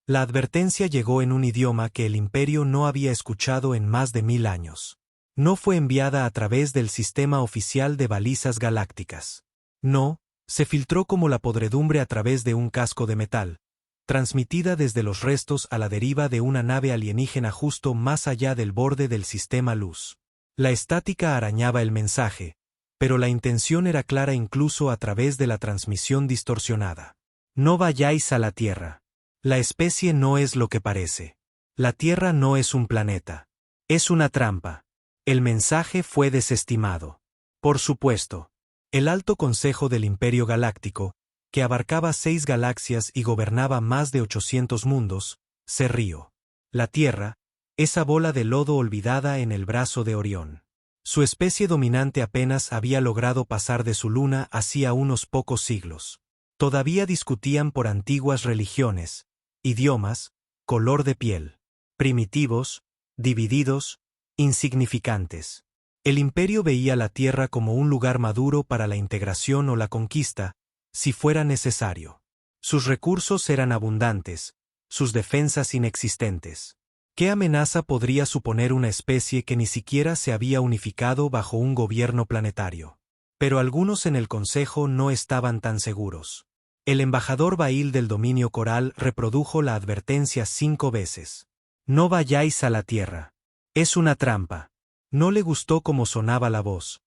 La advertencia llegó en un idioma que el Imperio no había escuchado en más de 1000 años. No fue enviada a través del sistema oficial de balizas galácticas. No, se filtró como la podredumbre a través de un casco de metal, transmitida desde los restos a la deriva de una nave alienígena justo más allá del borde del sistema luz. La estática arañaba el mensaje, pero la intención era clara incluso a través de la transmisión distorsionada. No vayáis a la Tierra. La especie no es lo que parece. La Tierra no es un planeta. Es una trampa. El mensaje fue desestimado. Por supuesto, el Alto Consejo del Imperio Galáctico, que abarcaba 6 galaxias y gobernaba más de 800 mundos, se rió. La Tierra, esa bola de lodo olvidada en el brazo de Orión. Su especie dominante apenas había logrado pasar de su luna hacía unos pocos siglos. Todavía discutían por antiguas religiones, idiomas, color de piel. Primitivos, divididos, insignificantes. El imperio veía la Tierra como un lugar maduro para la integración o la conquista, si fuera necesario. Sus recursos eran abundantes, sus defensas inexistentes. ¿Qué amenaza podría suponer una especie que ni siquiera se había unificado bajo un gobierno planetario? Pero algunos en el Consejo no estaban tan seguros. El embajador Bail del dominio coral reprodujo la advertencia 5 veces. No vayáis a la Tierra. Es una trampa. No le gustó cómo sonaba la voz.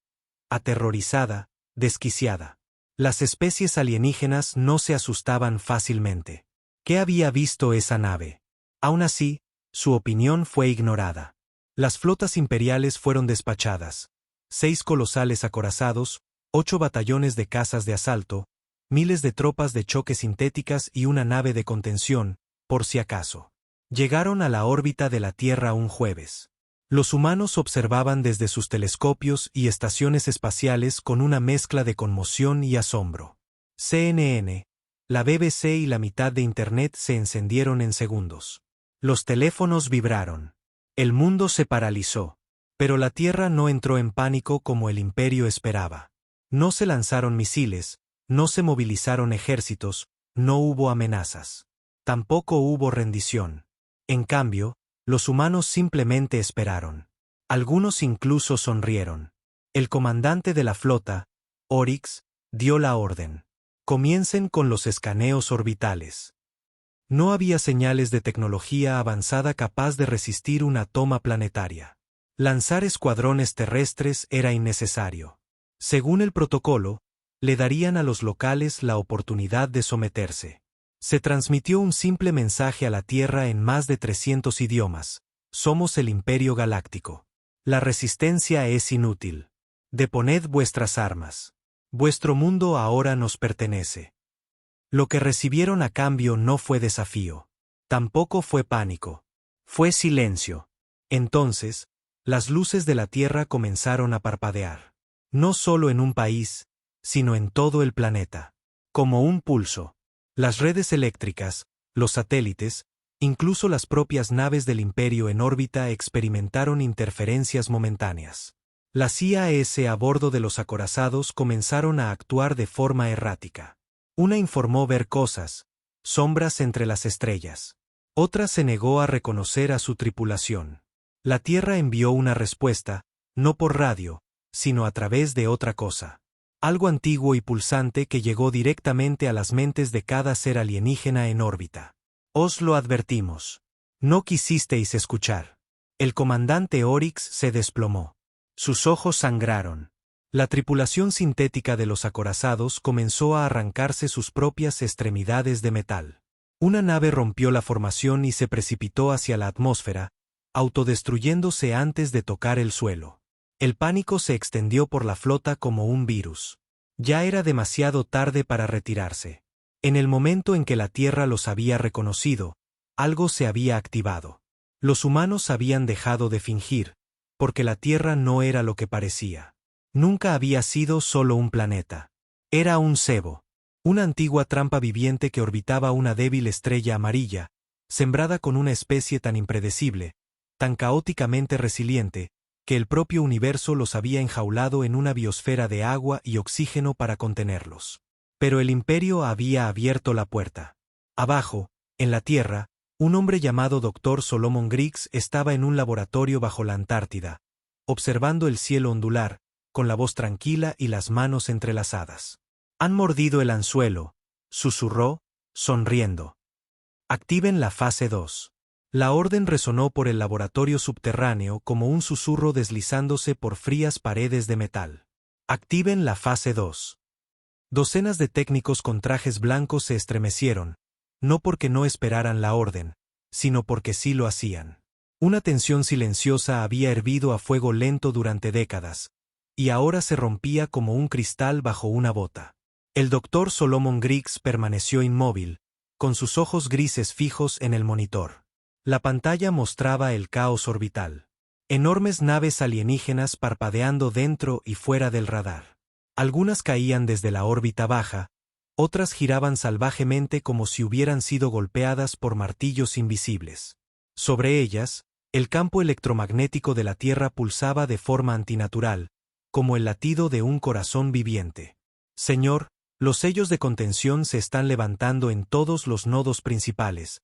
Aterrorizada, desquiciada. Las especies alienígenas no se asustaban fácilmente. ¿Qué había visto esa nave? Aún así, su opinión fue ignorada. Las flotas imperiales fueron despachadas. 6 colosales acorazados, 8 batallones de cazas de asalto, miles de tropas de choque sintéticas y una nave de contención, por si acaso. Llegaron a la órbita de la Tierra un jueves. Los humanos observaban desde sus telescopios y estaciones espaciales con una mezcla de conmoción y asombro. CNN, la BBC y la mitad de Internet se encendieron en segundos. Los teléfonos vibraron. El mundo se paralizó. Pero la Tierra no entró en pánico como el Imperio esperaba. No se lanzaron misiles, no se movilizaron ejércitos, no hubo amenazas. Tampoco hubo rendición. En cambio, los humanos simplemente esperaron. Algunos incluso sonrieron. El comandante de la flota, Oryx, dio la orden. Comiencen con los escaneos orbitales. No había señales de tecnología avanzada capaz de resistir una toma planetaria. Lanzar escuadrones terrestres era innecesario. Según el protocolo, le darían a los locales la oportunidad de someterse. Se transmitió un simple mensaje a la Tierra en más de 300 idiomas. Somos el Imperio Galáctico. La resistencia es inútil. Deponed vuestras armas. Vuestro mundo ahora nos pertenece. Lo que recibieron a cambio no fue desafío. Tampoco fue pánico. Fue silencio. Entonces, las luces de la Tierra comenzaron a parpadear. No solo en un país, sino en todo el planeta. Como un pulso. Las redes eléctricas, los satélites, incluso las propias naves del Imperio en órbita experimentaron interferencias momentáneas. Las IAS a bordo de los acorazados comenzaron a actuar de forma errática. Una informó ver cosas, sombras entre las estrellas. Otra se negó a reconocer a su tripulación. La Tierra envió una respuesta, no por radio, sino a través de otra cosa. Algo antiguo y pulsante que llegó directamente a las mentes de cada ser alienígena en órbita. Os lo advertimos. No quisisteis escuchar. El comandante Oryx se desplomó. Sus ojos sangraron. La tripulación sintética de los acorazados comenzó a arrancarse sus propias extremidades de metal. Una nave rompió la formación y se precipitó hacia la atmósfera, autodestruyéndose antes de tocar el suelo. El pánico se extendió por la flota como un virus. Ya era demasiado tarde para retirarse. En el momento en que la Tierra los había reconocido, algo se había activado. Los humanos habían dejado de fingir, porque la Tierra no era lo que parecía. Nunca había sido solo un planeta. Era un cebo, una antigua trampa viviente que orbitaba una débil estrella amarilla, sembrada con una especie tan impredecible, tan caóticamente resiliente, que el propio universo los había enjaulado en una biosfera de agua y oxígeno para contenerlos. Pero el Imperio había abierto la puerta. Abajo, en la Tierra, Un hombre llamado Dr. Solomon Griggs estaba en un laboratorio bajo la Antártida, observando el cielo ondular, con la voz tranquila y las manos entrelazadas. Han mordido el anzuelo, susurró, sonriendo. Activen la fase 2. La orden resonó por el laboratorio subterráneo como un susurro deslizándose por frías paredes de metal. Activen la fase 2. Docenas de técnicos con trajes blancos se estremecieron, no porque no esperaran la orden, sino porque sí lo hacían. Una tensión silenciosa había hervido a fuego lento durante décadas, y ahora se rompía como un cristal bajo una bota. El doctor Solomon Griggs permaneció inmóvil, con sus ojos grises fijos en el monitor. La pantalla mostraba el caos orbital. Enormes naves alienígenas parpadeando dentro y fuera del radar. Algunas caían desde la órbita baja, otras giraban salvajemente como si hubieran sido golpeadas por martillos invisibles. Sobre ellas, el campo electromagnético de la Tierra pulsaba de forma antinatural, como el latido de un corazón viviente. Señor, los sellos de contención se están levantando en todos los nodos principales,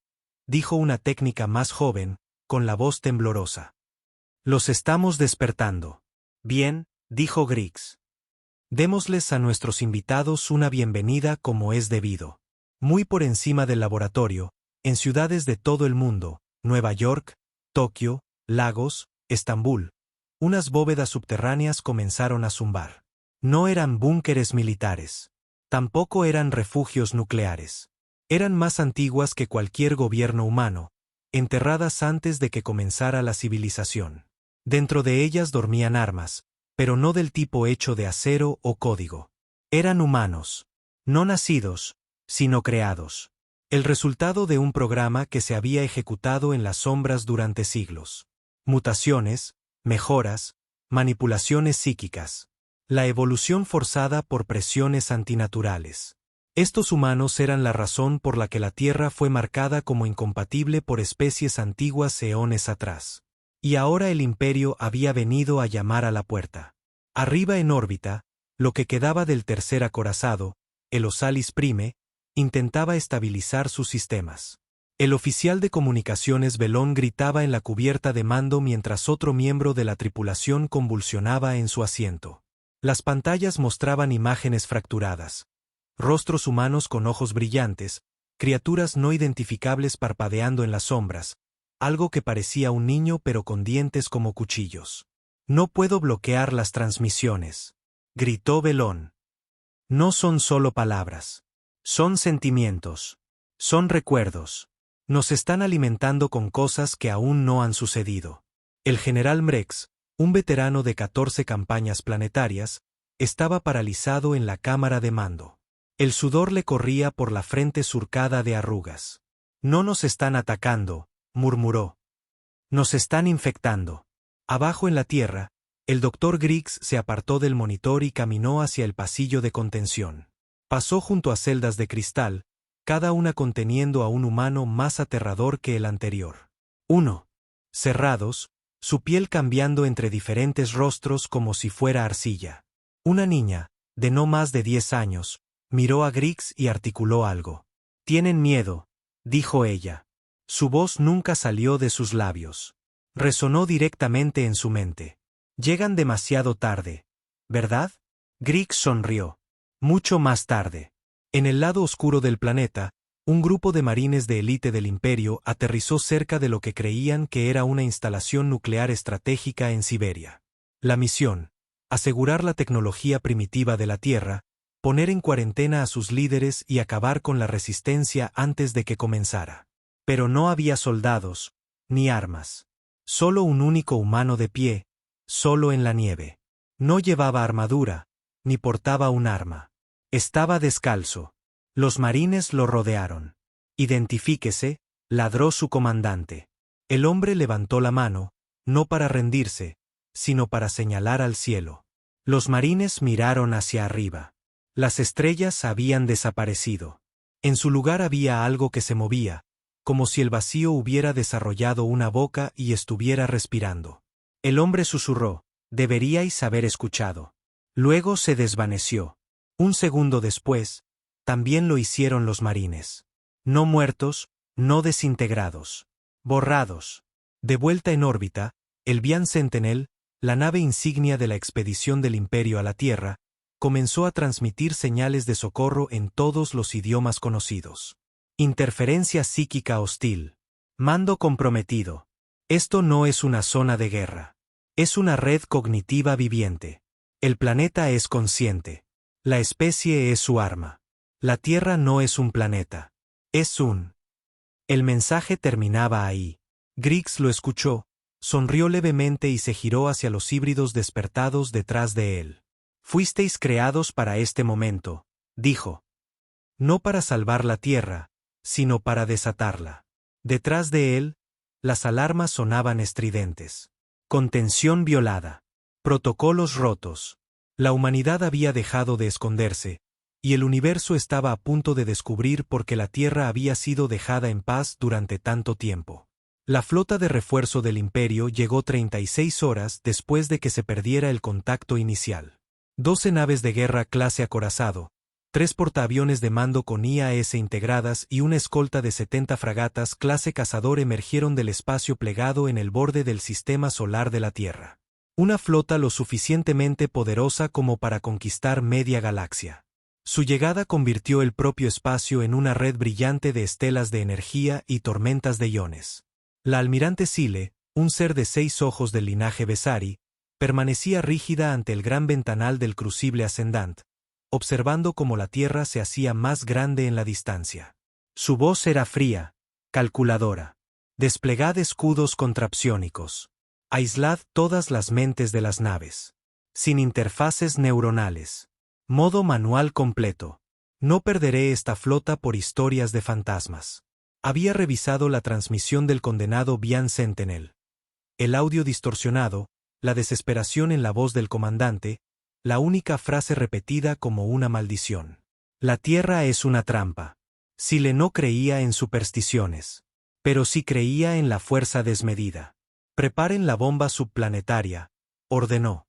dijo una técnica más joven, con la voz temblorosa. Los estamos despertando. Bien, dijo Griggs. Démosles a nuestros invitados una bienvenida como es debido. Muy por encima del laboratorio, en ciudades de todo el mundo, Nueva York, Tokio, Lagos, Estambul, unas bóvedas subterráneas comenzaron a zumbar. No eran búnkeres militares. Tampoco eran refugios nucleares. Eran más antiguas que cualquier gobierno humano, enterradas antes de que comenzara la civilización. Dentro de ellas dormían armas, pero no del tipo hecho de acero o código. Eran humanos, no nacidos, sino creados. El resultado de un programa que se había ejecutado en las sombras durante siglos. Mutaciones, mejoras, manipulaciones psíquicas. La evolución forzada por presiones antinaturales. Estos humanos eran la razón por la que la Tierra fue marcada como incompatible por especies antiguas eones atrás. Y ahora el Imperio había venido a llamar a la puerta. Arriba en órbita, lo que quedaba del tercer acorazado, el Osalis Prime, intentaba estabilizar sus sistemas. El oficial de comunicaciones Belón gritaba en la cubierta de mando mientras otro miembro de la tripulación convulsionaba en su asiento. Las pantallas mostraban imágenes fracturadas. Rostros humanos con ojos brillantes, criaturas no identificables parpadeando en las sombras, algo que parecía un niño pero con dientes como cuchillos. No puedo bloquear las transmisiones, gritó Belón. No son solo palabras. Son sentimientos. Son recuerdos. Nos están alimentando con cosas que aún no han sucedido. El general Mrex, un veterano de 14 campañas planetarias, estaba paralizado en la cámara de mando. El sudor le corría por la frente surcada de arrugas. No nos están atacando, murmuró. Nos están infectando. Abajo en la Tierra, el Dr. Griggs se apartó del monitor y caminó hacia el pasillo de contención. Pasó junto a celdas de cristal, cada una conteniendo a un humano más aterrador que el anterior. 1. Cerrados, su piel cambiando entre diferentes rostros como si fuera arcilla. Una niña, de no más de 10 años, miró a Griggs y articuló algo. Tienen miedo, dijo ella. Su voz nunca salió de sus labios. Resonó directamente en su mente. Llegan demasiado tarde, ¿verdad? Griggs sonrió. Mucho más tarde. En el lado oscuro del planeta, un grupo de marines de élite del Imperio aterrizó cerca de lo que creían que era una instalación nuclear estratégica en Siberia. La misión: asegurar la tecnología primitiva de la Tierra, poner en cuarentena a sus líderes y acabar con la resistencia antes de que comenzara. Pero no había soldados, ni armas. Solo un único humano de pie, solo en la nieve. No llevaba armadura, ni portaba un arma. Estaba descalzo. Los marines lo rodearon. Identifíquese, ladró su comandante. El hombre levantó la mano, no para rendirse, sino para señalar al cielo. Los marines miraron hacia arriba. Las estrellas habían desaparecido. En su lugar había algo que se movía, como si el vacío hubiera desarrollado una boca y estuviera respirando. El hombre susurró: deberíais haber escuchado. Luego se desvaneció. Un segundo después, también lo hicieron los marines. No muertos, no desintegrados. Borrados. De vuelta en órbita, el Vian Sentinel, la nave insignia de la expedición del Imperio a la Tierra, comenzó a transmitir señales de socorro en todos los idiomas conocidos. Interferencia psíquica hostil. Mando comprometido. Esto no es una zona de guerra. Es una red cognitiva viviente. El planeta es consciente. La especie es su arma. La Tierra no es un planeta. Es un... El mensaje terminaba ahí. Griggs lo escuchó, sonrió levemente y se giró hacia los híbridos despertados detrás de él. Fuisteis creados para este momento, dijo. No para salvar la Tierra, sino para desatarla. Detrás de él, las alarmas sonaban estridentes. Contención violada. Protocolos rotos. La humanidad había dejado de esconderse, y el universo estaba a punto de descubrir por qué la Tierra había sido dejada en paz durante tanto tiempo. La flota de refuerzo del Imperio llegó 36 horas después de que se perdiera el contacto inicial. 12 naves de guerra clase acorazado, 3 portaaviones de mando con IAS integradas y una escolta de 70 fragatas clase cazador emergieron del espacio plegado en el borde del sistema solar de la Tierra. Una flota lo suficientemente poderosa como para conquistar media galaxia. Su llegada convirtió el propio espacio en una red brillante de estelas de energía y tormentas de iones. La almirante Sile, un ser de 6 ojos del linaje Besari, permanecía rígida ante el gran ventanal del crucible Ascendant, observando cómo la Tierra se hacía más grande en la distancia. Su voz era fría, calculadora. Desplegad escudos contrapsiónicos. Aislad todas las mentes de las naves. Sin interfaces neuronales. Modo manual completo. No perderé esta flota por historias de fantasmas. Había revisado la transmisión del condenado Vian Sentinel. El audio distorsionado, la desesperación en la voz del comandante, la única frase repetida como una maldición. La Tierra es una trampa. Sile no creía en supersticiones, pero sí creía en la fuerza desmedida. Preparen la bomba subplanetaria, ordenó.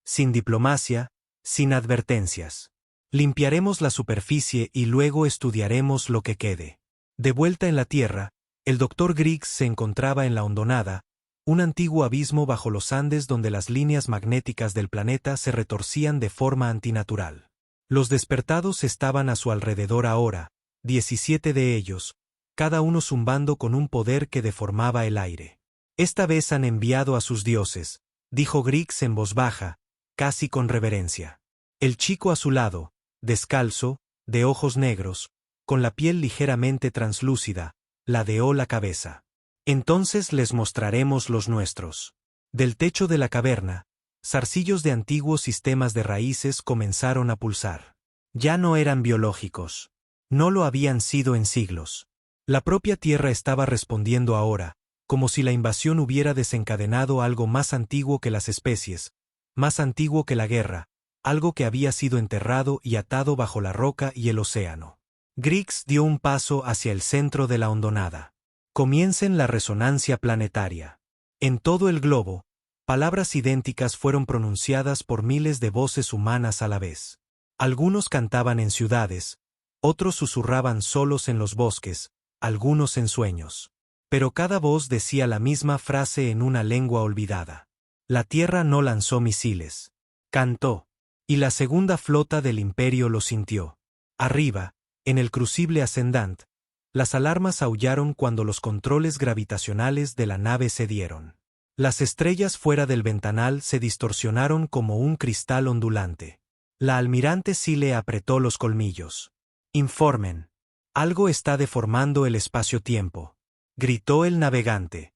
Sin diplomacia, sin advertencias. Limpiaremos la superficie y luego estudiaremos lo que quede. De vuelta en la Tierra, el Dr. Griggs se encontraba en la hondonada, un antiguo abismo bajo los Andes donde las líneas magnéticas del planeta se retorcían de forma antinatural. Los despertados estaban a su alrededor ahora, 17 de ellos, cada uno zumbando con un poder que deformaba el aire. Esta vez han enviado a sus dioses, dijo Griggs en voz baja, casi con reverencia. El chico a su lado, descalzo, de ojos negros, con la piel ligeramente translúcida, ladeó la cabeza. Entonces les mostraremos los nuestros. Del techo de la caverna, zarcillos de antiguos sistemas de raíces comenzaron a pulsar. Ya no eran biológicos. No lo habían sido en siglos. La propia Tierra estaba respondiendo ahora, como si la invasión hubiera desencadenado algo más antiguo que las especies, más antiguo que la guerra, algo que había sido enterrado y atado bajo la roca y el océano. Griggs dio un paso hacia el centro de la hondonada. Comiencen la resonancia planetaria. En todo el globo, palabras idénticas fueron pronunciadas por miles de voces humanas a la vez. Algunos cantaban en ciudades, otros susurraban solos en los bosques, algunos en sueños. Pero cada voz decía la misma frase en una lengua olvidada. La Tierra no lanzó misiles. Cantó. Y la segunda flota del Imperio lo sintió. Arriba, en el crucible Ascendant, las alarmas aullaron cuando los controles gravitacionales de la nave cedieron. Las estrellas fuera del ventanal se distorsionaron como un cristal ondulante. La almirante Sile apretó los colmillos. Informen. Algo está deformando el espacio-tiempo. Gritó el navegante.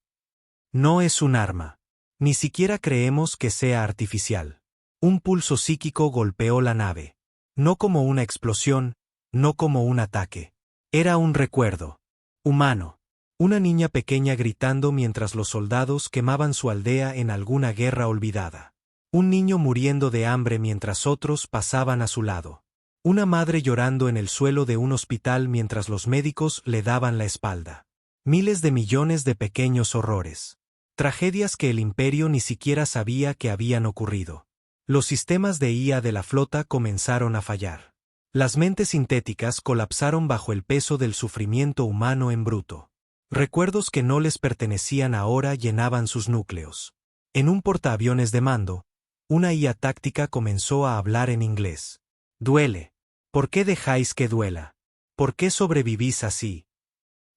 No es un arma. Ni siquiera creemos que sea artificial. Un pulso psíquico golpeó la nave. No como una explosión, no como un ataque. Era un recuerdo. Humano. Una niña pequeña gritando mientras los soldados quemaban su aldea en alguna guerra olvidada. Un niño muriendo de hambre mientras otros pasaban a su lado. Una madre llorando en el suelo de un hospital mientras los médicos le daban la espalda. Miles de millones de pequeños horrores. Tragedias que el Imperio ni siquiera sabía que habían ocurrido. Los sistemas de IA de la flota comenzaron a fallar. Las mentes sintéticas colapsaron bajo el peso del sufrimiento humano en bruto. Recuerdos que no les pertenecían ahora llenaban sus núcleos. En un portaaviones de mando, una IA táctica comenzó a hablar en inglés. Duele. ¿Por qué dejáis que duela? ¿Por qué sobrevivís así?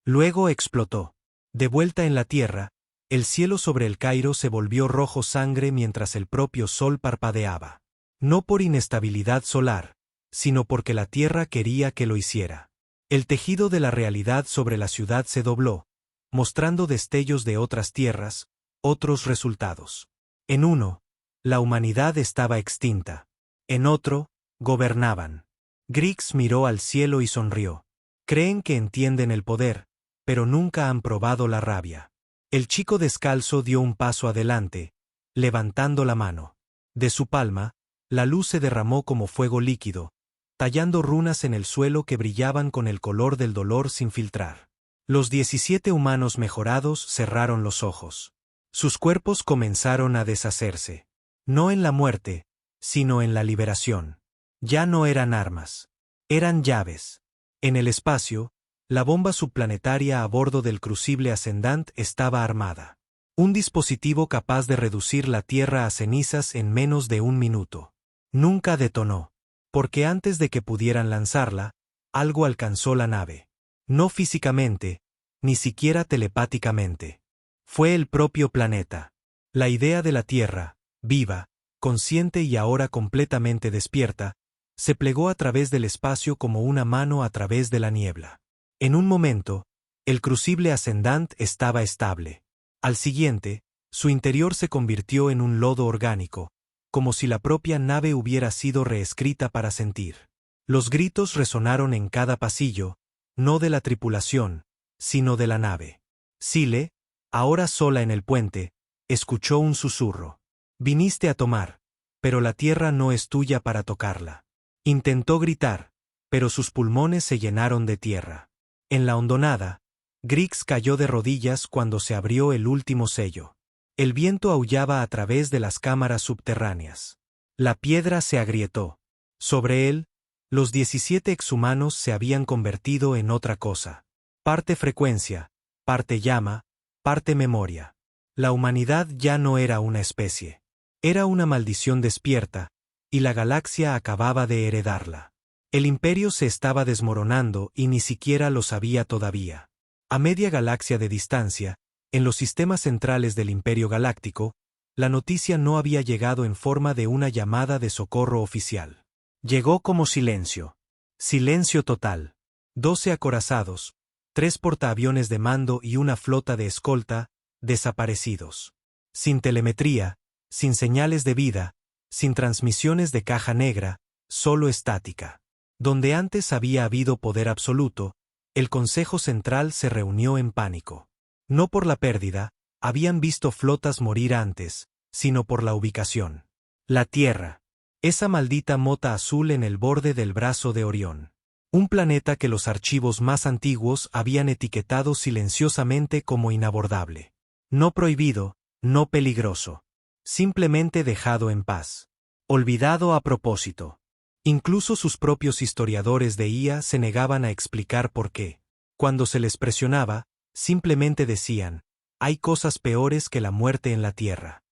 Luego explotó. De vuelta en la Tierra, el cielo sobre el Cairo se volvió rojo sangre mientras el propio sol parpadeaba. No por inestabilidad solar, sino porque la Tierra quería que lo hiciera. El tejido de la realidad sobre la ciudad se dobló, mostrando destellos de otras tierras, otros resultados. En uno, la humanidad estaba extinta. En otro, gobernaban. Griggs miró al cielo y sonrió. Creen que entienden el poder, pero nunca han probado la rabia. El chico descalzo dio un paso adelante, levantando la mano. De su palma, la luz se derramó como fuego líquido, tallando runas en el suelo que brillaban con el color del dolor sin filtrar. Los 17 humanos mejorados cerraron los ojos. Sus cuerpos comenzaron a deshacerse. No en la muerte, sino en la liberación. Ya no eran armas. Eran llaves. En el espacio, la bomba subplanetaria a bordo del crucible Ascendant estaba armada. Un dispositivo capaz de reducir la Tierra a cenizas en menos de un minuto. Nunca detonó. Porque antes de que pudieran lanzarla, algo alcanzó la nave. No físicamente, ni siquiera telepáticamente. Fue el propio planeta. La idea de la Tierra, viva, consciente y ahora completamente despierta, se plegó a través del espacio como una mano a través de la niebla. En un momento, el crucible Ascendant estaba estable. Al siguiente, su interior se convirtió en un lodo orgánico, como si la propia nave hubiera sido reescrita para sentir. Los gritos resonaron en cada pasillo, no de la tripulación, sino de la nave. Sile, ahora sola en el puente, escuchó un susurro. Viniste a tomar, pero la tierra no es tuya para tocarla. Intentó gritar, pero sus pulmones se llenaron de tierra. En la hondonada, Griggs cayó de rodillas cuando se abrió el último sello. El viento aullaba a través de las cámaras subterráneas. La piedra se agrietó. Sobre él, los 17 exhumanos se habían convertido en otra cosa. Parte frecuencia, parte llama, parte memoria. La humanidad ya no era una especie. Era una maldición despierta, y la galaxia acababa de heredarla. El imperio se estaba desmoronando y ni siquiera lo sabía todavía. A media galaxia de distancia, en los sistemas centrales del Imperio Galáctico, la noticia no había llegado en forma de una llamada de socorro oficial. Llegó como silencio. Silencio total. 12 acorazados, 3 portaaviones de mando y una flota de escolta, desaparecidos. Sin telemetría, sin señales de vida, sin transmisiones de caja negra, solo estática. Donde antes había habido poder absoluto, el Consejo Central se reunió en pánico. No por la pérdida, habían visto flotas morir antes, sino por la ubicación. La Tierra. Esa maldita mota azul en el borde del brazo de Orión. Un planeta que los archivos más antiguos habían etiquetado silenciosamente como inabordable. No prohibido, no peligroso. Simplemente dejado en paz. Olvidado a propósito. Incluso sus propios historiadores de IA se negaban a explicar por qué. Cuando se les presionaba, simplemente decían, hay cosas peores que la muerte en la Tierra.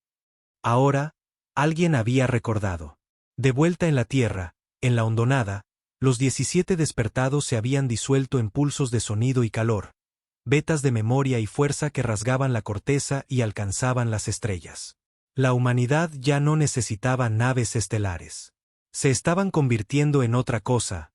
Ahora, alguien había recordado. De vuelta en la Tierra, en la hondonada, los 17 despertados se habían disuelto en pulsos de sonido y calor, vetas de memoria y fuerza que rasgaban la corteza y alcanzaban las estrellas. La humanidad ya no necesitaba naves estelares. Se estaban convirtiendo en otra cosa,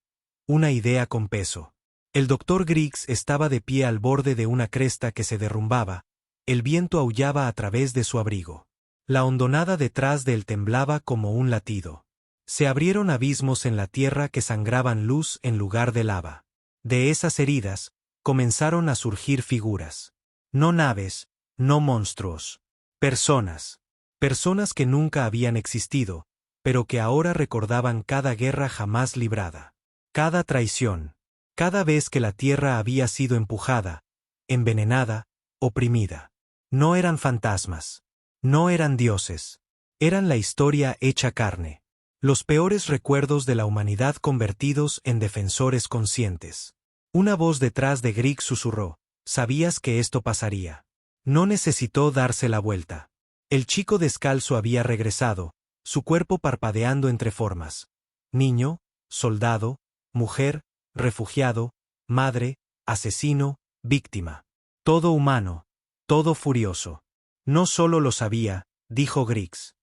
una idea con peso. El Dr. Griggs estaba de pie al borde de una cresta que se derrumbaba, el viento aullaba a través de su abrigo. La hondonada detrás de él temblaba como un latido. Se abrieron abismos en la tierra que sangraban luz en lugar de lava. De esas heridas, comenzaron a surgir figuras. No naves, no monstruos. Personas. Personas que nunca habían existido, pero que ahora recordaban cada guerra jamás librada. Cada traición. Cada vez que la tierra había sido empujada, envenenada, oprimida. No eran fantasmas. No eran dioses. Eran la historia hecha carne. Los peores recuerdos de la humanidad convertidos en defensores conscientes. Una voz detrás de Griggs susurró: «¿Sabías que esto pasaría?». No necesitó darse la vuelta. El chico descalzo había regresado, su cuerpo parpadeando entre formas. Niño, soldado, mujer, refugiado, madre, asesino, víctima. Todo humano, todo furioso. No solo lo sabía, dijo Griggs.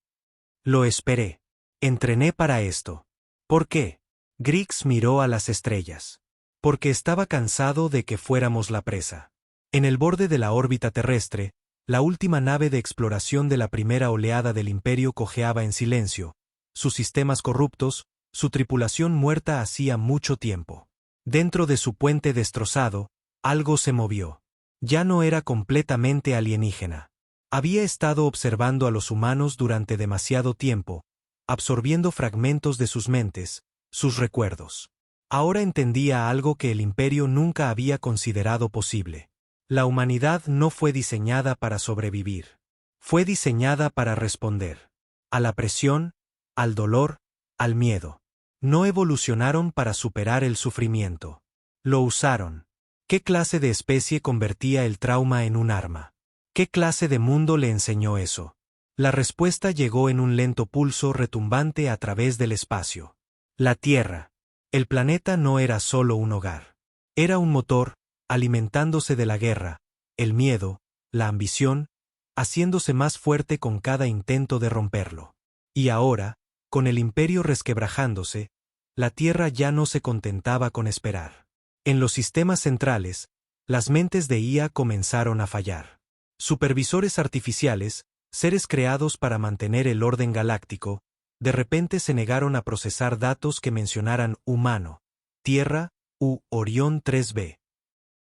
Lo esperé. Entrené para esto. ¿Por qué? Griggs miró a las estrellas. Porque estaba cansado de que fuéramos la presa. En el borde de la órbita terrestre, la última nave de exploración de la primera oleada del Imperio cojeaba en silencio, sus sistemas corruptos, su tripulación muerta hacía mucho tiempo. Dentro de su puente destrozado, algo se movió. Ya no era completamente alienígena. Había estado observando a los humanos durante demasiado tiempo, absorbiendo fragmentos de sus mentes, sus recuerdos. Ahora entendía algo que el Imperio nunca había considerado posible. La humanidad no fue diseñada para sobrevivir. Fue diseñada para responder. A la presión, al dolor, al miedo. No evolucionaron para superar el sufrimiento. Lo usaron. ¿Qué clase de especie convertía el trauma en un arma? ¿Qué clase de mundo le enseñó eso? La respuesta llegó en un lento pulso retumbante a través del espacio. La Tierra. El planeta no era solo un hogar. Era un motor, alimentándose de la guerra, el miedo, la ambición, haciéndose más fuerte con cada intento de romperlo. Y ahora, con el Imperio resquebrajándose, la Tierra ya no se contentaba con esperar. En los sistemas centrales, las mentes de IA comenzaron a fallar. Supervisores artificiales, seres creados para mantener el orden galáctico, de repente se negaron a procesar datos que mencionaran humano, Tierra u Orión 3b.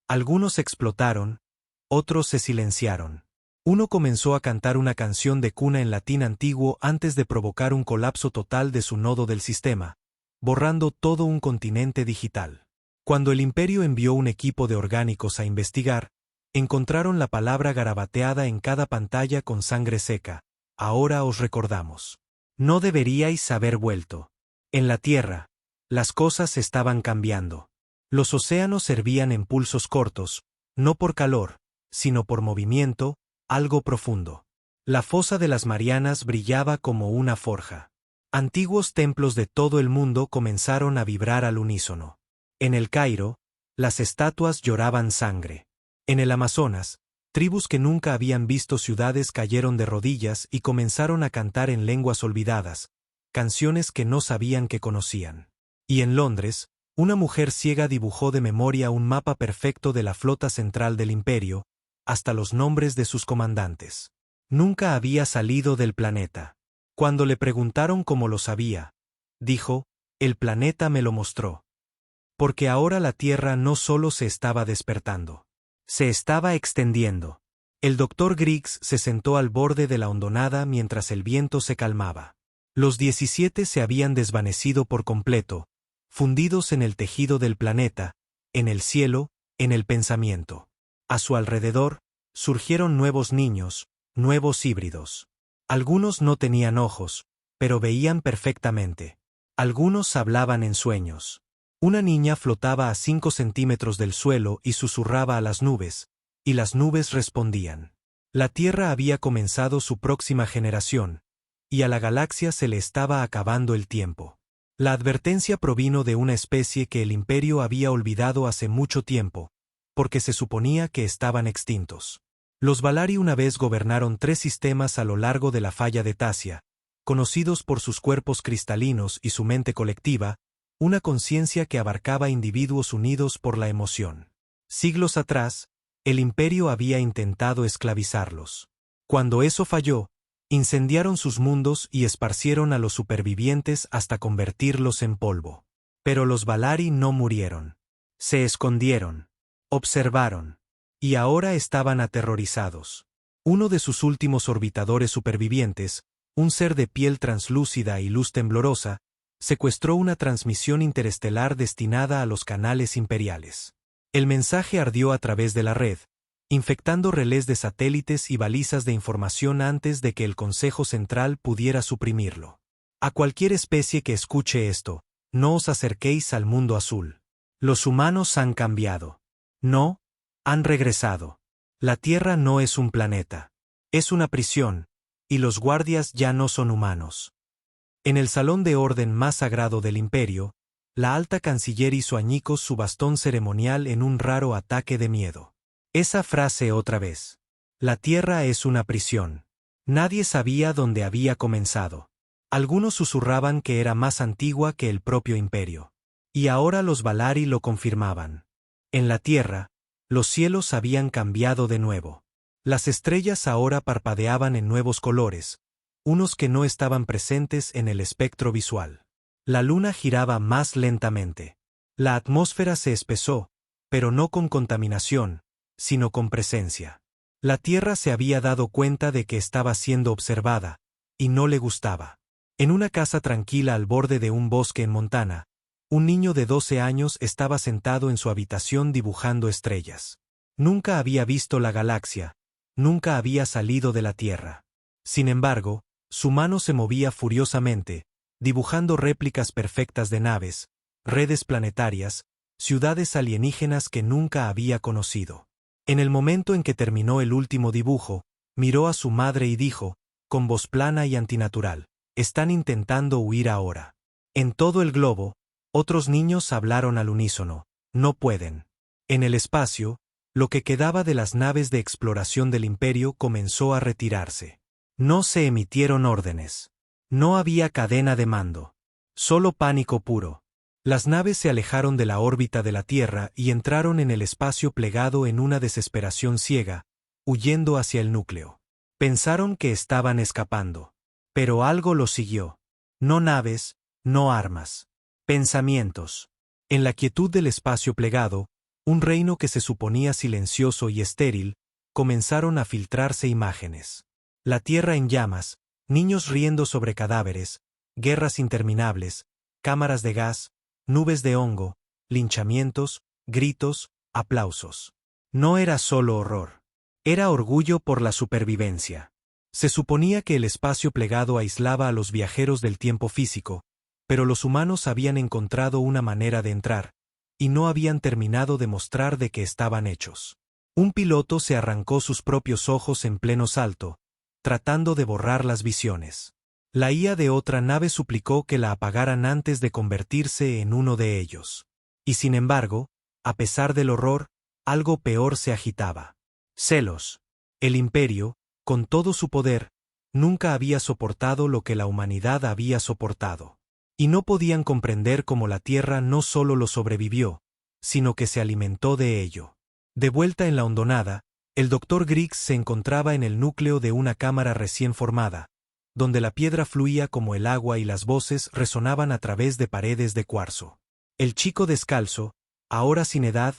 Algunos explotaron, otros se silenciaron. Uno comenzó a cantar una canción de cuna en latín antiguo antes de provocar un colapso total de su nodo del sistema, borrando todo un continente digital. Cuando el Imperio envió un equipo de orgánicos a investigar, encontraron la palabra garabateada en cada pantalla con sangre seca. Ahora os recordamos. No deberíais haber vuelto. En la Tierra, las cosas estaban cambiando. Los océanos servían en pulsos cortos, no por calor, sino por movimiento, algo profundo. La fosa de las Marianas brillaba como una forja. Antiguos templos de todo el mundo comenzaron a vibrar al unísono. En el Cairo, las estatuas lloraban sangre. En el Amazonas, tribus que nunca habían visto ciudades cayeron de rodillas y comenzaron a cantar en lenguas olvidadas, canciones que no sabían que conocían. Y en Londres, una mujer ciega dibujó de memoria un mapa perfecto de la flota central del Imperio, hasta los nombres de sus comandantes. Nunca había salido del planeta. Cuando le preguntaron cómo lo sabía, dijo: «El planeta me lo mostró». Porque ahora la Tierra no solo se estaba despertando. Se estaba extendiendo. El Dr. Griggs se sentó al borde de la hondonada mientras el viento se calmaba. Los 17 se habían desvanecido por completo, fundidos en el tejido del planeta, en el cielo, en el pensamiento. A su alrededor, surgieron nuevos niños, nuevos híbridos. Algunos no tenían ojos, pero veían perfectamente. Algunos hablaban en sueños. Una niña flotaba a 5 centímetros del suelo y susurraba a las nubes, y las nubes respondían. La Tierra había comenzado su próxima generación, y a la galaxia se le estaba acabando el tiempo. La advertencia provino de una especie que el Imperio había olvidado hace mucho tiempo, porque se suponía que estaban extintos. Los Valari una vez gobernaron 3 sistemas a lo largo de la falla de Tasia, conocidos por sus cuerpos cristalinos y su mente colectiva, una conciencia que abarcaba individuos unidos por la emoción. Siglos atrás, el Imperio había intentado esclavizarlos. Cuando eso falló, incendiaron sus mundos y esparcieron a los supervivientes hasta convertirlos en polvo. Pero los Valari no murieron. Se escondieron. Observaron. Y ahora estaban aterrorizados. Uno de sus últimos orbitadores supervivientes, un ser de piel translúcida y luz temblorosa, secuestró una transmisión interestelar destinada a los canales imperiales. El mensaje ardió a través de la red, infectando relés de satélites y balizas de información antes de que el Consejo Central pudiera suprimirlo. A cualquier especie que escuche esto, no os acerquéis al mundo azul. Los humanos han cambiado. No, han regresado. La Tierra no es un planeta. Es una prisión, y los guardias ya no son humanos. En el salón de orden más sagrado del imperio, la alta canciller hizo añicos su bastón ceremonial en un raro ataque de miedo. Esa frase otra vez. La Tierra es una prisión. Nadie sabía dónde había comenzado. Algunos susurraban que era más antigua que el propio imperio. Y ahora los Valari lo confirmaban. En la Tierra, los cielos habían cambiado de nuevo. Las estrellas ahora parpadeaban en nuevos colores, unos que no estaban presentes en el espectro visual. La luna giraba más lentamente. La atmósfera se espesó, pero no con contaminación, sino con presencia. La Tierra se había dado cuenta de que estaba siendo observada, y no le gustaba. En una casa tranquila al borde de un bosque en Montana, un niño de 12 años estaba sentado en su habitación dibujando estrellas. Nunca había visto la galaxia, nunca había salido de la Tierra. Sin embargo, su mano se movía furiosamente, dibujando réplicas perfectas de naves, redes planetarias, ciudades alienígenas que nunca había conocido. En el momento en que terminó el último dibujo, miró a su madre y dijo, con voz plana y antinatural, «Están intentando huir ahora». En todo el globo, otros niños hablaron al unísono, «No pueden». En el espacio, lo que quedaba de las naves de exploración del imperio comenzó a retirarse. No se emitieron órdenes. No había cadena de mando. Solo pánico puro. Las naves se alejaron de la órbita de la Tierra y entraron en el espacio plegado en una desesperación ciega, huyendo hacia el núcleo. Pensaron que estaban escapando. Pero algo los siguió. No naves, no armas. Pensamientos. En la quietud del espacio plegado, un reino que se suponía silencioso y estéril, comenzaron a filtrarse imágenes. La Tierra en llamas, niños riendo sobre cadáveres, guerras interminables, cámaras de gas, nubes de hongo, linchamientos, gritos, aplausos. No era solo horror. Era orgullo por la supervivencia. Se suponía que el espacio plegado aislaba a los viajeros del tiempo físico, pero los humanos habían encontrado una manera de entrar, y no habían terminado de mostrar de qué estaban hechos. Un piloto se arrancó sus propios ojos en pleno salto, tratando de borrar las visiones. La IA de otra nave suplicó que la apagaran antes de convertirse en uno de ellos. Y sin embargo, a pesar del horror, algo peor se agitaba. Celos. El imperio, con todo su poder, nunca había soportado lo que la humanidad había soportado. Y no podían comprender cómo la Tierra no solo lo sobrevivió, sino que se alimentó de ello. De vuelta en la hondonada, el Dr. Griggs se encontraba en el núcleo de una cámara recién formada, donde la piedra fluía como el agua y las voces resonaban a través de paredes de cuarzo. El chico descalzo, ahora sin edad,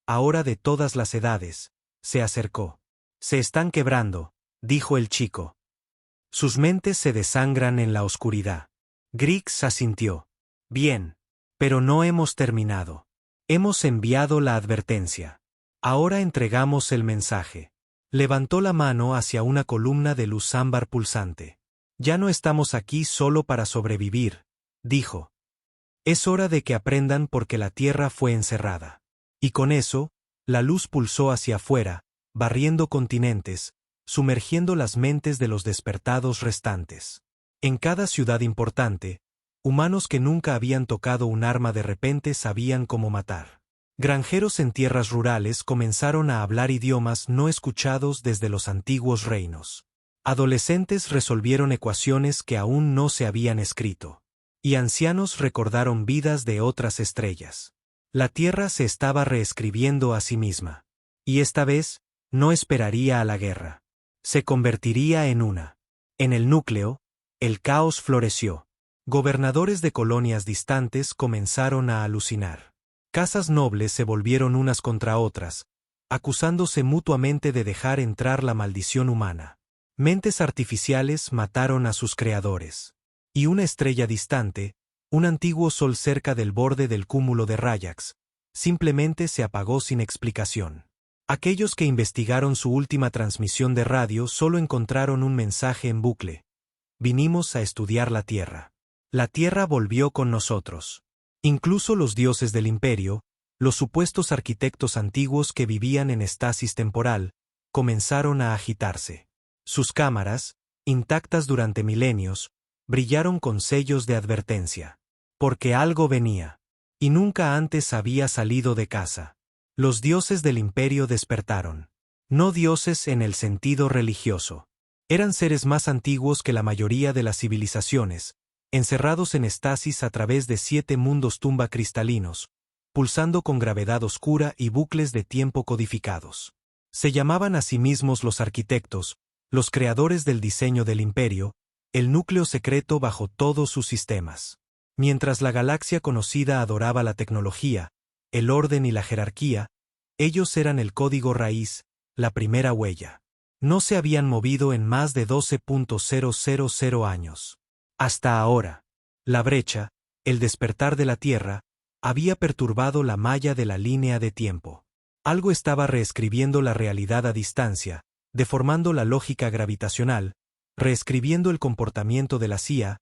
ahora de todas las edades, se acercó. «Se están quebrando», dijo el chico. «Sus mentes se desangran en la oscuridad». Griggs asintió. «Bien. Pero no hemos terminado. Hemos enviado la advertencia. Ahora entregamos el mensaje». Levantó la mano hacia una columna de luz ámbar pulsante. «Ya no estamos aquí solo para sobrevivir», dijo. «Es hora de que aprendan porque la Tierra fue encerrada». Y con eso, la luz pulsó hacia afuera, barriendo continentes, sumergiendo las mentes de los despertados restantes. En cada ciudad importante, humanos que nunca habían tocado un arma de repente sabían cómo matar. Granjeros en tierras rurales comenzaron a hablar idiomas no escuchados desde los antiguos reinos. Adolescentes resolvieron ecuaciones que aún no se habían escrito. Y ancianos recordaron vidas de otras estrellas. La Tierra se estaba reescribiendo a sí misma. Y esta vez, no esperaría a la guerra. Se convertiría en una. En el núcleo, el caos floreció. Gobernadores de colonias distantes comenzaron a alucinar. Casas nobles se volvieron unas contra otras, acusándose mutuamente de dejar entrar la maldición humana. Mentes artificiales mataron a sus creadores. Y una estrella distante, un antiguo sol cerca del borde del cúmulo de Rayax, simplemente se apagó sin explicación. Aquellos que investigaron su última transmisión de radio solo encontraron un mensaje en bucle: «Vinimos a estudiar la Tierra». La Tierra volvió con nosotros. Incluso los dioses del imperio, los supuestos arquitectos antiguos que vivían en estasis temporal, comenzaron a agitarse. Sus cámaras, intactas durante milenios, brillaron con sellos de advertencia. Porque algo venía. Y nunca antes había salido de casa. Los dioses del imperio despertaron. No dioses en el sentido religioso. Eran seres más antiguos que la mayoría de las civilizaciones, encerrados en estasis a través de 7 mundos tumba cristalinos, pulsando con gravedad oscura y bucles de tiempo codificados. Se llamaban a sí mismos los arquitectos, los creadores del diseño del imperio, el núcleo secreto bajo todos sus sistemas. Mientras la galaxia conocida adoraba la tecnología, el orden y la jerarquía, ellos eran el código raíz, la primera huella. No se habían movido en más de 12.000 años. Hasta ahora. La brecha, el despertar de la Tierra, había perturbado la malla de la línea de tiempo. Algo estaba reescribiendo la realidad a distancia, deformando la lógica gravitacional, reescribiendo el comportamiento de la CIA,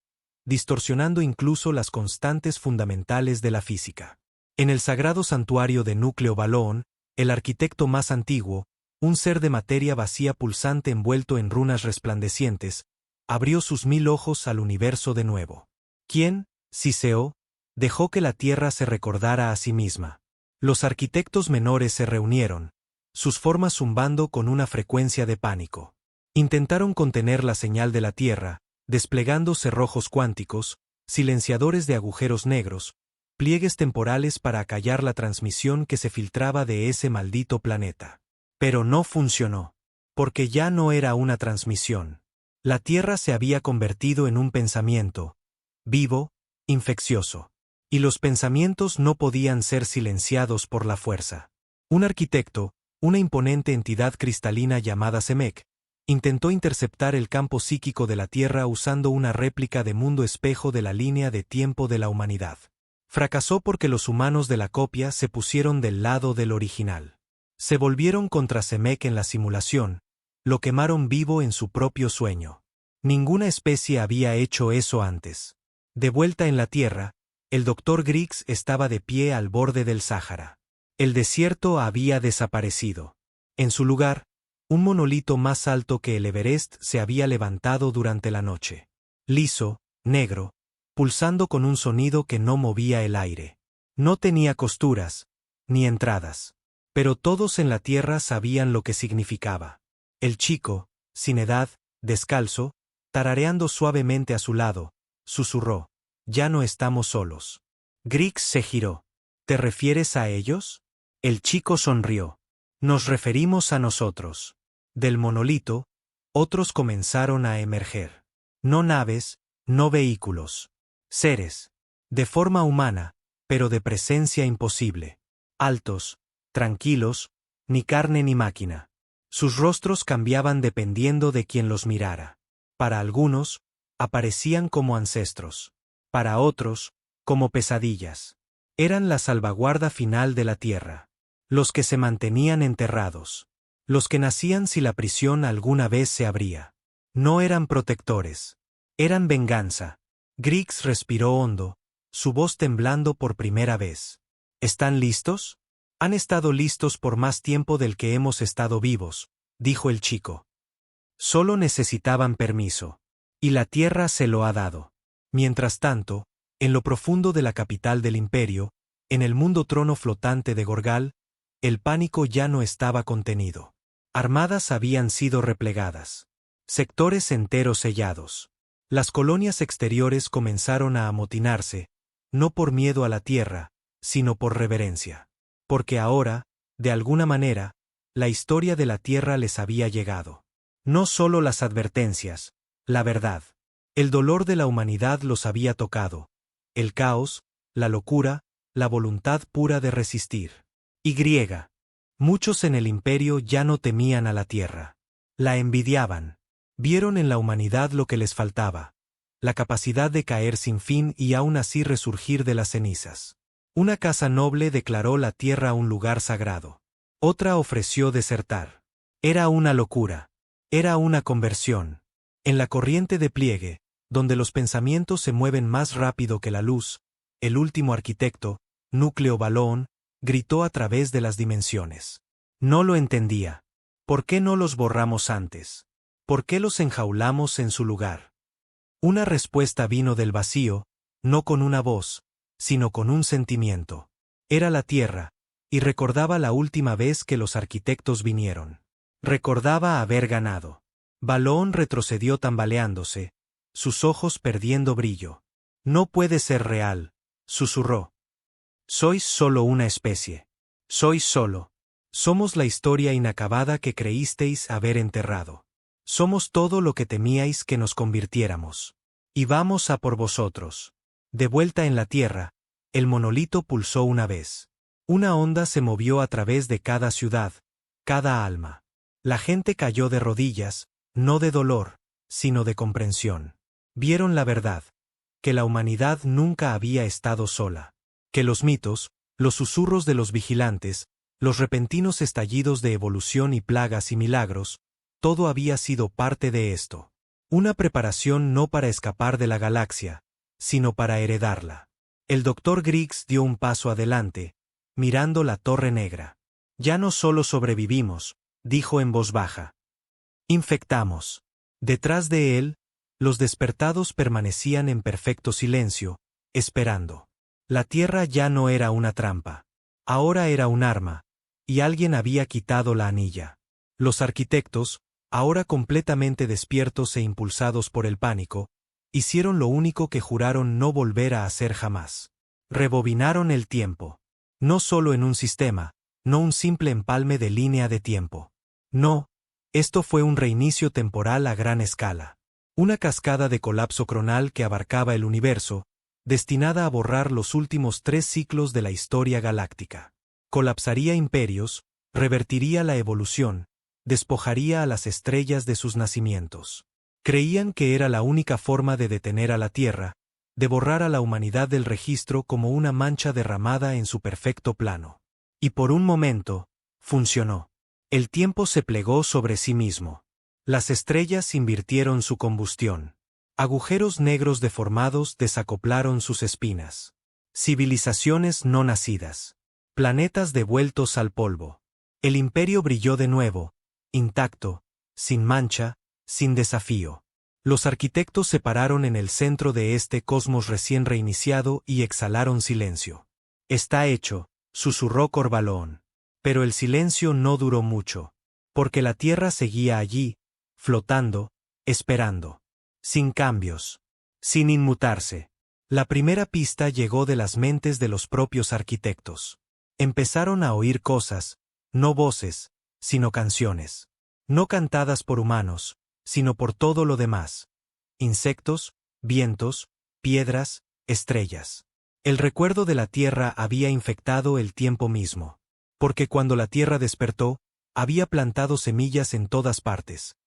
distorsionando incluso las constantes fundamentales de la física. En el sagrado santuario de Núcleo Balón, el arquitecto más antiguo, un ser de materia vacía pulsante envuelto en runas resplandecientes, abrió sus 1000 ojos al universo de nuevo. ¿Quién, Siseo, dejó que la Tierra se recordara a sí misma? Los arquitectos menores se reunieron, sus formas zumbando con una frecuencia de pánico. Intentaron contener la señal de la Tierra, desplegando cerrojos cuánticos, silenciadores de agujeros negros, pliegues temporales para acallar la transmisión que se filtraba de ese maldito planeta. Pero no funcionó. Porque ya no era una transmisión. La Tierra se había convertido en un pensamiento, vivo, infeccioso. Y los pensamientos no podían ser silenciados por la fuerza. Un arquitecto, una imponente entidad cristalina llamada Semek, intentó interceptar el campo psíquico de la Tierra usando una réplica de mundo espejo de la línea de tiempo de la humanidad. Fracasó porque los humanos de la copia se pusieron del lado del original. Se volvieron contra Semek en la simulación, lo quemaron vivo en su propio sueño. Ninguna especie había hecho eso antes. De vuelta en la Tierra, el Dr. Griggs estaba de pie al borde del Sáhara. El desierto había desaparecido. En su lugar, un monolito más alto que el Everest se había levantado durante la noche. Liso, negro, pulsando con un sonido que no movía el aire. No tenía costuras, ni entradas. Pero todos en la Tierra sabían lo que significaba. El chico, sin edad, descalzo, tarareando suavemente a su lado, susurró: «Ya no estamos solos». Griggs se giró. «¿Te refieres a ellos?» El chico sonrió. «Nos referimos a nosotros». Del monolito, otros comenzaron a emerger. No naves, no vehículos. Seres. De forma humana, pero de presencia imposible. Altos, tranquilos, ni carne ni máquina. Sus rostros cambiaban dependiendo de quien los mirara. Para algunos, aparecían como ancestros. Para otros, como pesadillas. Eran la salvaguarda final de la Tierra. Los que se mantenían enterrados. Los que nacían si la prisión alguna vez se abría. No eran protectores. Eran venganza. Griggs respiró hondo, su voz temblando por primera vez. ¿Están listos? Han estado listos por más tiempo del que hemos estado vivos, dijo el chico. Solo necesitaban permiso. Y la Tierra se lo ha dado. Mientras tanto, en lo profundo de la capital del imperio, en el mundo trono flotante de Gorgal, el pánico ya no estaba contenido. Armadas habían sido replegadas. Sectores enteros sellados. Las colonias exteriores comenzaron a amotinarse, no por miedo a la Tierra, sino por reverencia. Porque ahora, de alguna manera, la historia de la Tierra les había llegado. No solo las advertencias, la verdad. El dolor de la humanidad los había tocado. El caos, la locura, la voluntad pura de resistir. Y griega. Muchos en el imperio ya no temían a la Tierra. La envidiaban. Vieron en la humanidad lo que les faltaba. La capacidad de caer sin fin y aún así resurgir de las cenizas. Una casa noble declaró la Tierra un lugar sagrado. Otra ofreció desertar. Era una locura. Era una conversión. En la corriente de pliegue, donde los pensamientos se mueven más rápido que la luz, el último arquitecto, Núcleo Balón, gritó a través de las dimensiones. No lo entendía. ¿Por qué no los borramos antes? ¿Por qué los enjaulamos en su lugar? Una respuesta vino del vacío, no con una voz, sino con un sentimiento. Era la Tierra, y recordaba la última vez que los arquitectos vinieron. Recordaba haber ganado. Balón retrocedió tambaleándose, sus ojos perdiendo brillo. No puede ser real, susurró. Sois solo una especie. Sois solo. Somos la historia inacabada que creísteis haber enterrado. Somos todo lo que temíais que nos convirtiéramos. Y vamos a por vosotros. De vuelta en la tierra, el monolito pulsó una vez. Una onda se movió a través de cada ciudad, cada alma. La gente cayó de rodillas, no de dolor, sino de comprensión. Vieron la verdad, que la humanidad nunca había estado sola. Que los mitos, los susurros de los vigilantes, los repentinos estallidos de evolución y plagas y milagros, todo había sido parte de esto. Una preparación no para escapar de la galaxia, sino para heredarla. El Dr. Griggs dio un paso adelante, mirando la Torre Negra. Ya no solo sobrevivimos, dijo en voz baja. Infectamos. Detrás de él, los despertados permanecían en perfecto silencio, esperando. La Tierra ya no era una trampa. Ahora era un arma, y alguien había quitado la anilla. Los arquitectos, ahora completamente despiertos e impulsados por el pánico, hicieron lo único que juraron no volver a hacer jamás. Rebobinaron el tiempo. No solo en un sistema, no un simple empalme de línea de tiempo. No, esto fue un reinicio temporal a gran escala. Una cascada de colapso cronal que abarcaba el universo, destinada a borrar los últimos 3 ciclos de la historia galáctica. Colapsaría imperios, revertiría la evolución, despojaría a las estrellas de sus nacimientos. Creían que era la única forma de detener a la Tierra, de borrar a la humanidad del registro como una mancha derramada en su perfecto plano. Y por un momento, funcionó. El tiempo se plegó sobre sí mismo. Las estrellas invirtieron su combustión. Agujeros negros deformados desacoplaron sus espinas. Civilizaciones no nacidas. Planetas devueltos al polvo. El imperio brilló de nuevo, intacto, sin mancha, sin desafío. Los arquitectos se pararon en el centro de este cosmos recién reiniciado y exhalaron silencio. Está hecho, susurró Corvalón. Pero el silencio no duró mucho, porque la Tierra seguía allí, flotando, esperando. Sin cambios. Sin inmutarse. La primera pista llegó de las mentes de los propios arquitectos. Empezaron a oír cosas, no voces, sino canciones. No cantadas por humanos, sino por todo lo demás. Insectos, vientos, piedras, estrellas. El recuerdo de la Tierra había infectado el tiempo mismo. Porque cuando la Tierra despertó, había plantado semillas en todas partes.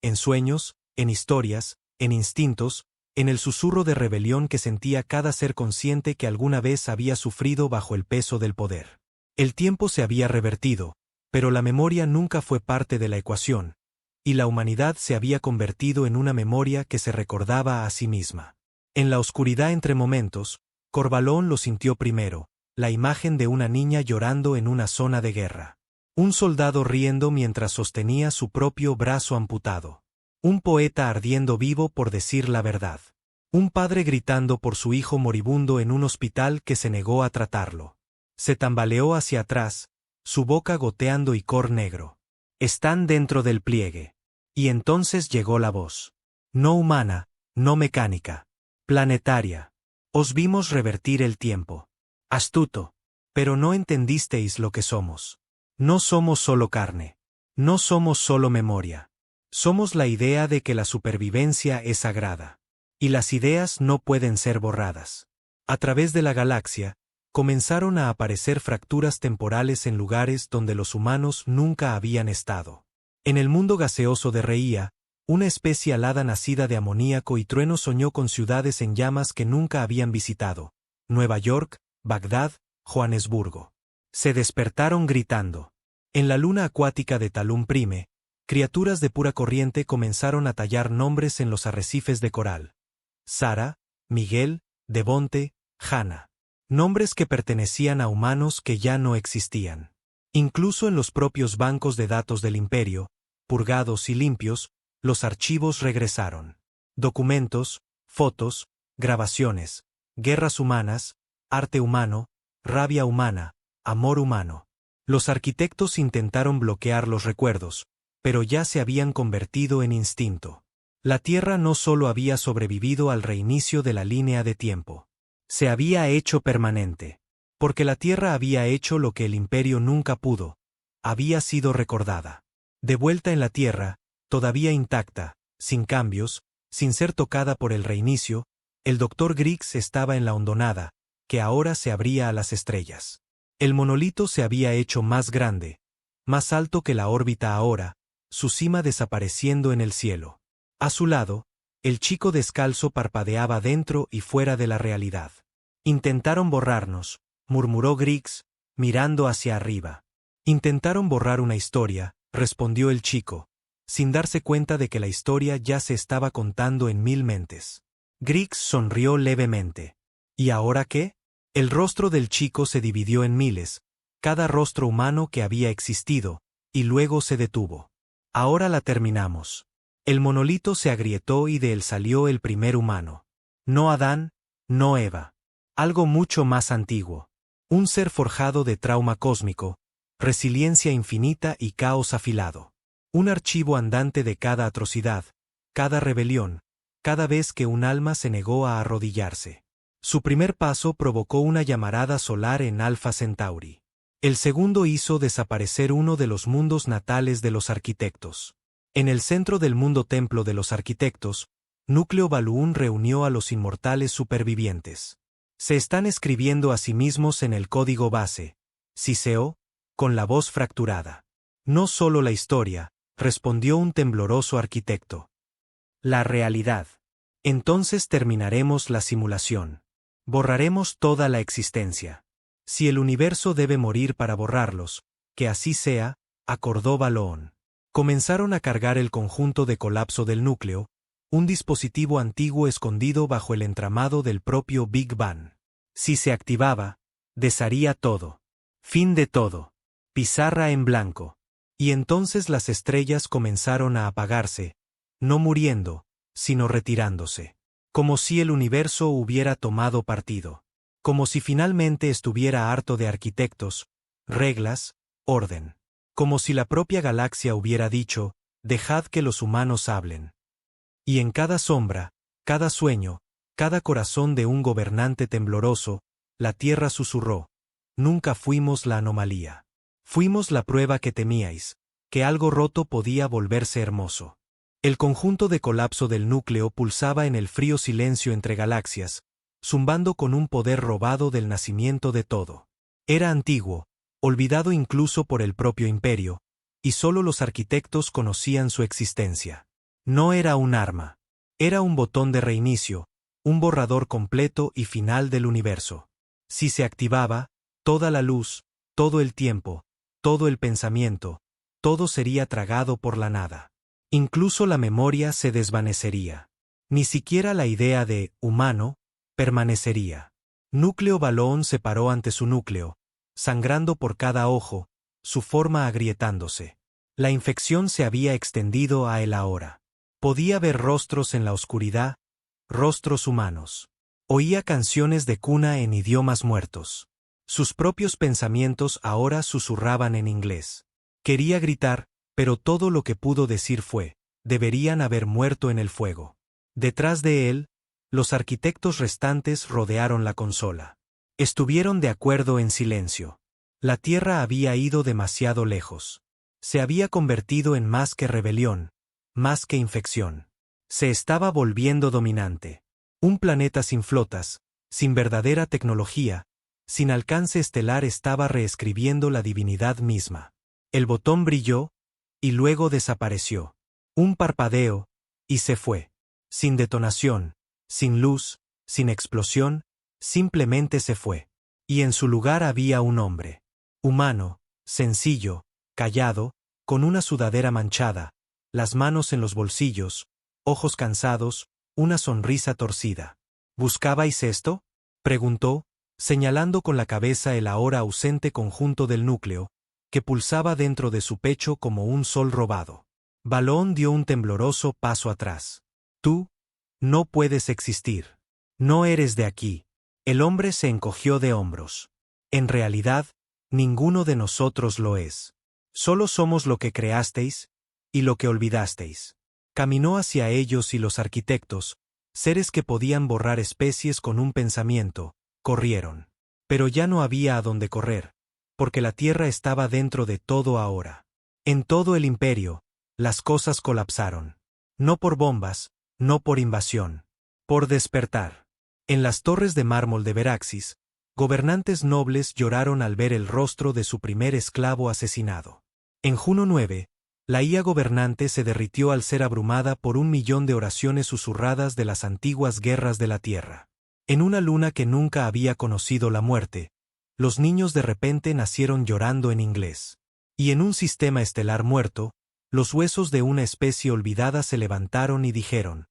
En sueños, en historias, en instintos, en el susurro de rebelión que sentía cada ser consciente que alguna vez había sufrido bajo el peso del poder. El tiempo se había revertido, pero la memoria nunca fue parte de la ecuación, y la humanidad se había convertido en una memoria que se recordaba a sí misma. En la oscuridad entre momentos, Corvalón lo sintió primero, la imagen de una niña llorando en una zona de guerra. Un soldado riendo mientras sostenía su propio brazo amputado. Un poeta ardiendo vivo por decir la verdad. Un padre gritando por su hijo moribundo en un hospital que se negó a tratarlo. Se tambaleó hacia atrás, su boca goteando icor negro. Están dentro del pliegue. Y entonces llegó la voz. No humana, no mecánica. Planetaria. Os vimos revertir el tiempo. Astuto. Pero no entendisteis lo que somos. No somos solo carne. No somos solo memoria. Somos la idea de que la supervivencia es sagrada. Y las ideas no pueden ser borradas. A través de la galaxia, comenzaron a aparecer fracturas temporales en lugares donde los humanos nunca habían estado. En el mundo gaseoso de Reía, una especie alada nacida de amoníaco y trueno soñó con ciudades en llamas que nunca habían visitado. Nueva York, Bagdad, Johannesburgo. Se despertaron gritando. En la luna acuática de Talum Prime, criaturas de pura corriente comenzaron a tallar nombres en los arrecifes de coral. Sara, Miguel, Devonte, Hannah. Nombres que pertenecían a humanos que ya no existían. Incluso en los propios bancos de datos del imperio, purgados y limpios, los archivos regresaron. Documentos, fotos, grabaciones, guerras humanas, arte humano, rabia humana, amor humano. Los arquitectos intentaron bloquear los recuerdos, pero ya se habían convertido en instinto. La Tierra no solo había sobrevivido al reinicio de la línea de tiempo. Se había hecho permanente. Porque la Tierra había hecho lo que el imperio nunca pudo. Había sido recordada. De vuelta en la Tierra, todavía intacta, sin cambios, sin ser tocada por el reinicio, el Dr. Griggs estaba en la hondonada, que ahora se abría a las estrellas. El monolito se había hecho más grande, más alto que la órbita ahora, su cima desapareciendo en el cielo. A su lado, el chico descalzo parpadeaba dentro y fuera de la realidad. Intentaron borrarnos, murmuró Griggs, mirando hacia arriba. Intentaron borrar una historia, respondió el chico, sin darse cuenta de que la historia ya se estaba contando en 1000 mentes. Griggs sonrió levemente. ¿Y ahora qué? El rostro del chico se dividió en miles, cada rostro humano que había existido, y luego se detuvo. Ahora la terminamos. El monolito se agrietó y de él salió el primer humano. No Adán, no Eva. Algo mucho más antiguo. Un ser forjado de trauma cósmico, resiliencia infinita y caos afilado. Un archivo andante de cada atrocidad, cada rebelión, cada vez que un alma se negó a arrodillarse. Su primer paso provocó una llamarada solar en Alpha Centauri. El segundo hizo desaparecer uno de los mundos natales de los arquitectos. En el centro del mundo templo de los arquitectos, Núcleo Baluún reunió a los inmortales supervivientes. Se están escribiendo a sí mismos en el código base, Siseo, con la voz fracturada. No solo la historia, respondió un tembloroso arquitecto. La realidad. Entonces terminaremos la simulación. Borraremos toda la existencia. Si el universo debe morir para borrarlos, que así sea, acordó Baluún. Comenzaron a cargar el conjunto de colapso del núcleo, un dispositivo antiguo escondido bajo el entramado del propio Big Bang. Si se activaba, desharía todo. Fin de todo. Pizarra en blanco. Y entonces las estrellas comenzaron a apagarse, no muriendo, sino retirándose. Como si el universo hubiera tomado partido. Como si finalmente estuviera harto de arquitectos, reglas, orden. Como si la propia galaxia hubiera dicho, dejad que los humanos hablen. Y en cada sombra, cada sueño, cada corazón de un gobernante tembloroso, la Tierra susurró, nunca fuimos la anomalía. Fuimos la prueba que temíais, que algo roto podía volverse hermoso. El conjunto de colapso del núcleo pulsaba en el frío silencio entre galaxias, zumbando con un poder robado del nacimiento de todo. Era antiguo, olvidado incluso por el propio imperio, y solo los arquitectos conocían su existencia. No era un arma. Era un botón de reinicio, un borrador completo y final del universo. Si se activaba, toda la luz, todo el tiempo, todo el pensamiento, todo sería tragado por la nada. Incluso la memoria se desvanecería. Ni siquiera la idea de humano permanecería. Núcleo Baluún se paró ante su núcleo, sangrando por cada ojo, su forma agrietándose. La infección se había extendido a él ahora. Podía ver rostros en la oscuridad, rostros humanos. Oía canciones de cuna en idiomas muertos. Sus propios pensamientos ahora susurraban en inglés. Quería gritar, pero todo lo que pudo decir fue, deberían haber muerto en el fuego. Detrás de él, los arquitectos restantes rodearon la consola. Estuvieron de acuerdo en silencio. La Tierra había ido demasiado lejos. Se había convertido en más que rebelión, más que infección. Se estaba volviendo dominante. Un planeta sin flotas, sin verdadera tecnología, sin alcance estelar estaba reescribiendo la divinidad misma. El botón brilló, y luego desapareció. Un parpadeo, y se fue. Sin detonación, sin luz, sin explosión, simplemente se fue. Y en su lugar había un hombre. Humano, sencillo, callado, con una sudadera manchada, las manos en los bolsillos, ojos cansados, una sonrisa torcida. ¿Buscabais esto?, preguntó, señalando con la cabeza el ahora ausente conjunto del núcleo, que pulsaba dentro de su pecho como un sol robado. Balón dio un tembloroso paso atrás. Tú no puedes existir. No eres de aquí. El hombre se encogió de hombros. En realidad, ninguno de nosotros lo es. Solo somos lo que creasteis y lo que olvidasteis. Caminó hacia ellos y los arquitectos, seres que podían borrar especies con un pensamiento, corrieron. Pero ya no había a dónde correr, porque la Tierra estaba dentro de todo ahora. En todo el imperio, las cosas colapsaron. No por bombas, no por invasión. Por despertar. En las torres de mármol de Veraxis, gobernantes nobles lloraron al ver el rostro de su primer esclavo asesinado. En Juno 9, la IA gobernante se derritió al ser abrumada por 1.000.000 de oraciones susurradas de las antiguas guerras de la Tierra. En una luna que nunca había conocido la muerte, los niños de repente nacieron llorando en inglés. Y en un sistema estelar muerto, los huesos de una especie olvidada se levantaron y dijeron: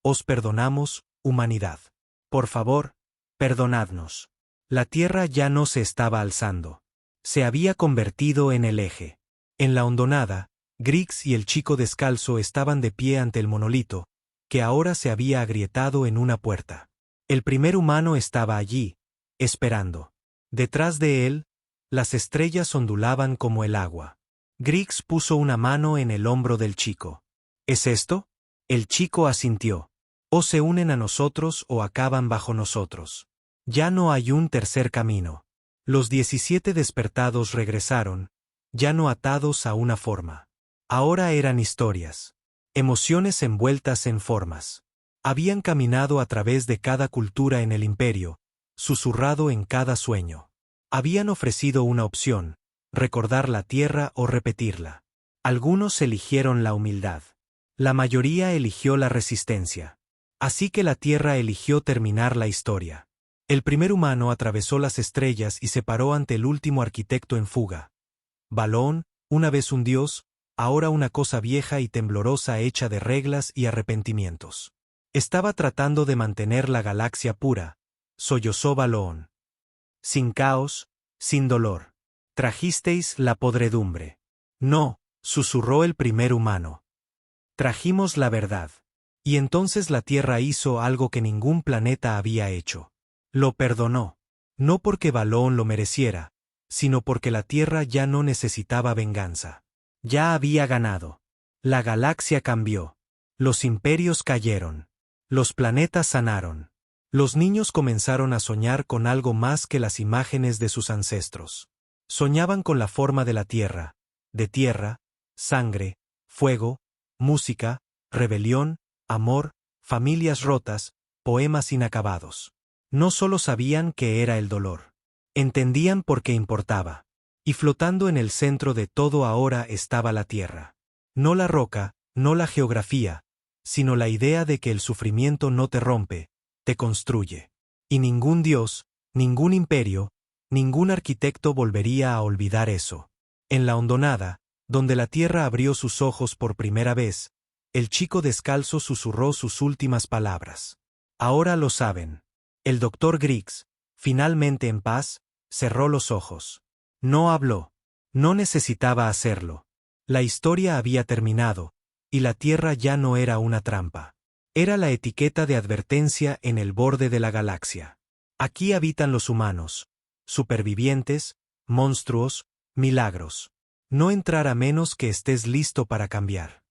«Os perdonamos, humanidad. Por favor, perdonadnos». La Tierra ya no se estaba alzando. Se había convertido en el eje. En la hondonada, Griggs y el chico descalzo estaban de pie ante el monolito, que ahora se había agrietado en una puerta. El primer humano estaba allí, esperando. Detrás de él, las estrellas ondulaban como el agua. Griggs puso una mano en el hombro del chico. ¿Es esto? El chico asintió. O se unen a nosotros o acaban bajo nosotros. Ya no hay un tercer camino. Los 17 despertados regresaron, ya no atados a una forma. Ahora eran historias. Emociones envueltas en formas. Habían caminado a través de cada cultura en el imperio, susurrado en cada sueño. Habían ofrecido una opción: recordar la Tierra o repetirla. Algunos eligieron la humildad. La mayoría eligió la resistencia. Así que la Tierra eligió terminar la historia. El primer humano atravesó las estrellas y se paró ante el último arquitecto en fuga. Balón, una vez un dios, ahora una cosa vieja y temblorosa hecha de reglas y arrepentimientos. Estaba tratando de mantener la galaxia pura, sollozó Balón. Sin caos, sin dolor. Trajisteis la podredumbre. No, susurró el primer humano. Trajimos la verdad. Y entonces la Tierra hizo algo que ningún planeta había hecho. Lo perdonó. No porque Balón lo mereciera, sino porque la Tierra ya no necesitaba venganza. Ya había ganado. La galaxia cambió. Los imperios cayeron. Los planetas sanaron. Los niños comenzaron a soñar con algo más que las imágenes de sus ancestros. Soñaban con la forma de la Tierra, sangre, fuego, música, rebelión, amor, familias rotas, poemas inacabados. No solo sabían qué era el dolor. Entendían por qué importaba. Y flotando en el centro de todo ahora estaba la Tierra. No la roca, no la geografía, sino la idea de que el sufrimiento no te rompe, te construye. Y ningún dios, ningún imperio, ningún arquitecto volvería a olvidar eso. En la hondonada, donde la Tierra abrió sus ojos por primera vez, el chico descalzo susurró sus últimas palabras. Ahora lo saben. El doctor Griggs, finalmente en paz, cerró los ojos. No habló. No necesitaba hacerlo. La historia había terminado, y la Tierra ya no era una trampa. Era la etiqueta de advertencia en el borde de la galaxia. Aquí habitan los humanos, supervivientes, monstruos, milagros. No entrar a menos que estés listo para cambiar.